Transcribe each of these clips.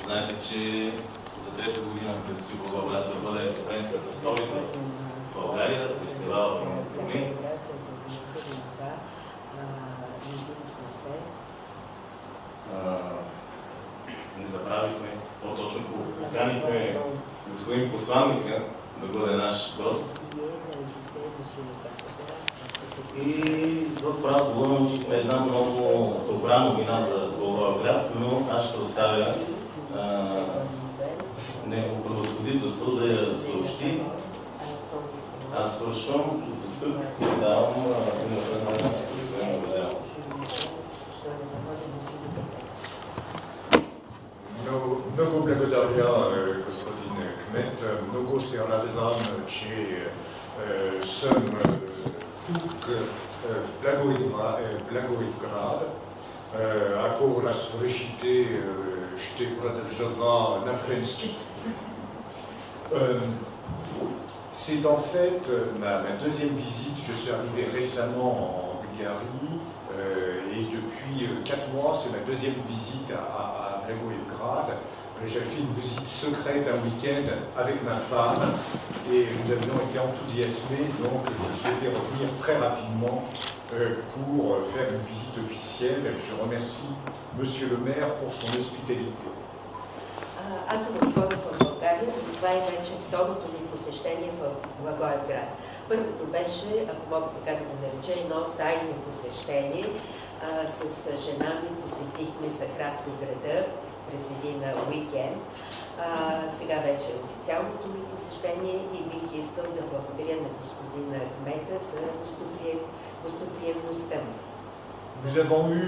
Знаете, че за трета година предстои Благоевград да бъде френската столица в България, фестивал в Монополи. Не забравихме, по-точно поканихме господин посланника да бъде наш гост. И в разговора научихме една много добра новина за Благоевград, но аз ще оставя негово превъзходителство да я съобщи. Аз свършвам и тук давам името на господин Божел. Mnogo благодаря, господин Кмет. Много се радвам, че съм тук в Благоевград. Ако разрешите, ще продължа на френски. C'est en fait ma deuxième visite. Je suis arrivé récemment en Bulgarie et depuis 4 mois, c'est ma deuxième visite à Blagoevgrad. J'ai fait une visite secrète un week-end avec ma femme et nous avions été enthousiasmés, donc je souhaitais revenir très rapidement pour faire une visite officielle. Je remercie Monsieur le maire pour son hospitalité. Аз съм отскоро в България, но това е вече второто ми посещение в Благоевград. Първото беше, ако мога така да го нареча, едно тайно посещение. С жена ми посетихме за кратко града през един уикенд. Сега вече е официалното ми посещение и бих искал да благодаря на господина кмета за гостоприемността му. Nous avons eu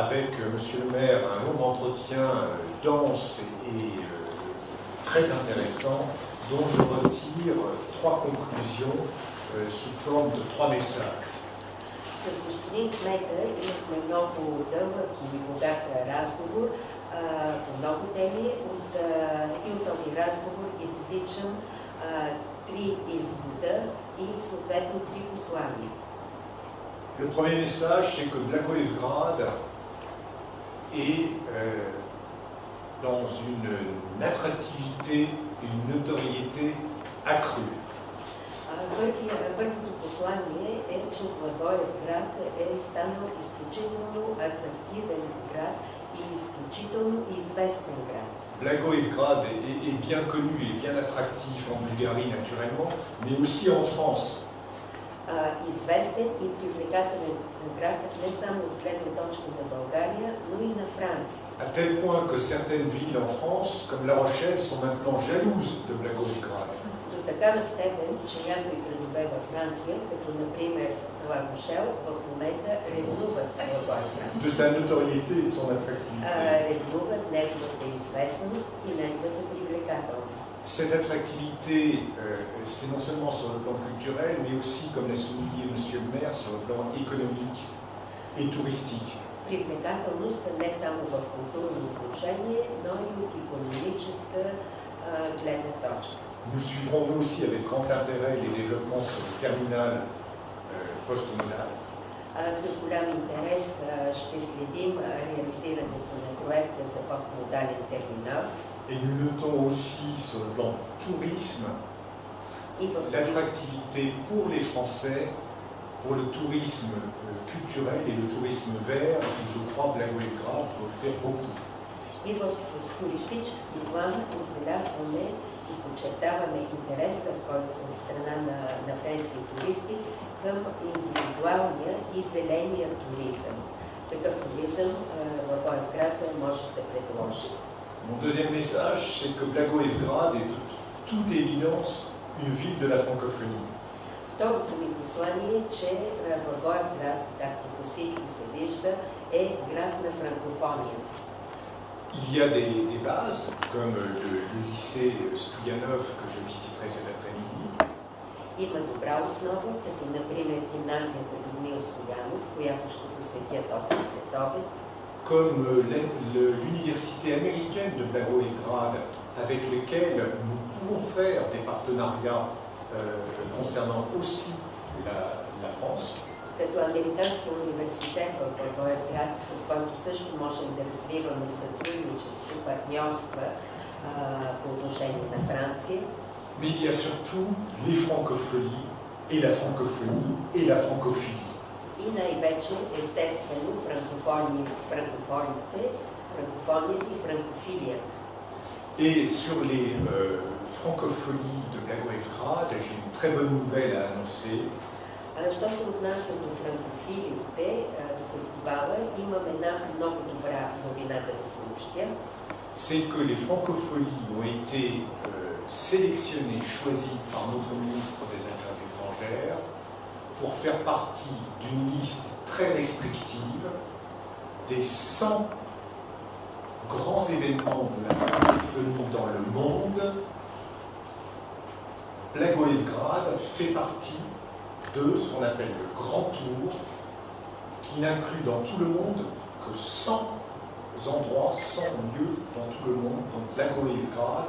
avec Monsieur le maire un long entretien dense et très intéressant dont je retire 3 conclusions sous forme de 3 messages. С господин кмета имахме много дълъг и богат разговор по много теми. И от този разговор извличам 3 извода и съответно 3 послания. Le premier message, c'est que Blagoevgrad est dans une attractivité, une notoriété accrue. Първото послание е, че Благоевград е станал изключително атрактивен град и изключително известен град. Blagoevgrad est bien connu et bien attractif en Bulgarie naturellement, mais aussi en France. Известен и привлекателен град не само от гледна точка на България, но и на Франция. À tel point que certaines villes en France, comme La Rochelle, sont maintenant jalouses de Blagoevgrad. До такава степен, че някои градове във Франция, като например Ла Рошел, в момента ревнуват Благоевград. De sa notoriété et son attractivité. Ревнуват неговата известност и неговата привлекателност. Cette attractivité, c'est non seulement sur le plan culturel, mais aussi, comme l'a souligné Monsieur le maire, sur le plan économique et touristique. Привлекателност не само в културно отношение, но и от икономическа гледна точка. Nous suivrons nous aussi avec grand intérêt les développements sur le terminal postmodal. С голям интерес ще следим реализирането на проекта за постмодален терминал. Et nous notons aussi sur le plan du tourisme l'attractivité pour les Français, pour le tourisme culturel et le tourisme vert, et je crois que Blagoevgrad peut offrir beaucoup. И в туристически план отбелязваме и подчертаваме интереса, който от страна на френски туристи към индивидуалния и зеления туризъм. Такъв туризъм Благоевград може да предложи. Mon deuxième message, c'est que Blagoevgrad est de toute évidence une ville de la francophonie. Второто ми послание е, че Благоевград, както по всичко се вижда, е град на франкофония. Il y a des bases, comme le lycée Stoyanov que je visiterai cet après-midi. Има добра основа, като например гимназията Людмил Стоянов, която ще посетя този следобед. Comme l'université américaine de Blagoevgrad, avec lesquelles nous pouvons faire des partenariats concernant aussi la France. като Американския университет в Благоевград, с който също можем да развиваме сътрудничество, партньорства по отношение на Франция. Mais il y a surtout les francophonies et la francophonie et la francophilie. И най-вече, естествено, франкофониите, франкофонията и франкофилията. Et sur les francophonies de Blagoevgrad, j'ai une très bonne nouvelle à annoncer. Що се отнася до франкофилите, до фестивала, имам една много добра новина да ви съобщя. C'est que les francophonies ont été sélectionnées, choisies par notre ministre des Affaires étrangères pour faire partie d'une liste très restrictive des 100 grands événements de la francophonie dans le monde. Blagoevgrad fait partie de ce qu'on appelle le Grand Tour, qui n'inclut dans tout le monde que 100 endroits, 100 lieux dans tout le monde. Donc Blagoevgrad,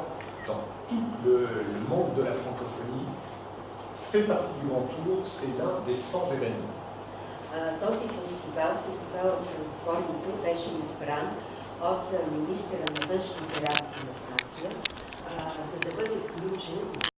dans tout le monde de la francophonie, fait partie du Grand Tour, c'est l'un des 100 événements. Този фестивал, фестивалът на франкофоните, беше избран от министъра на външните работи на Франция, за да бъде включен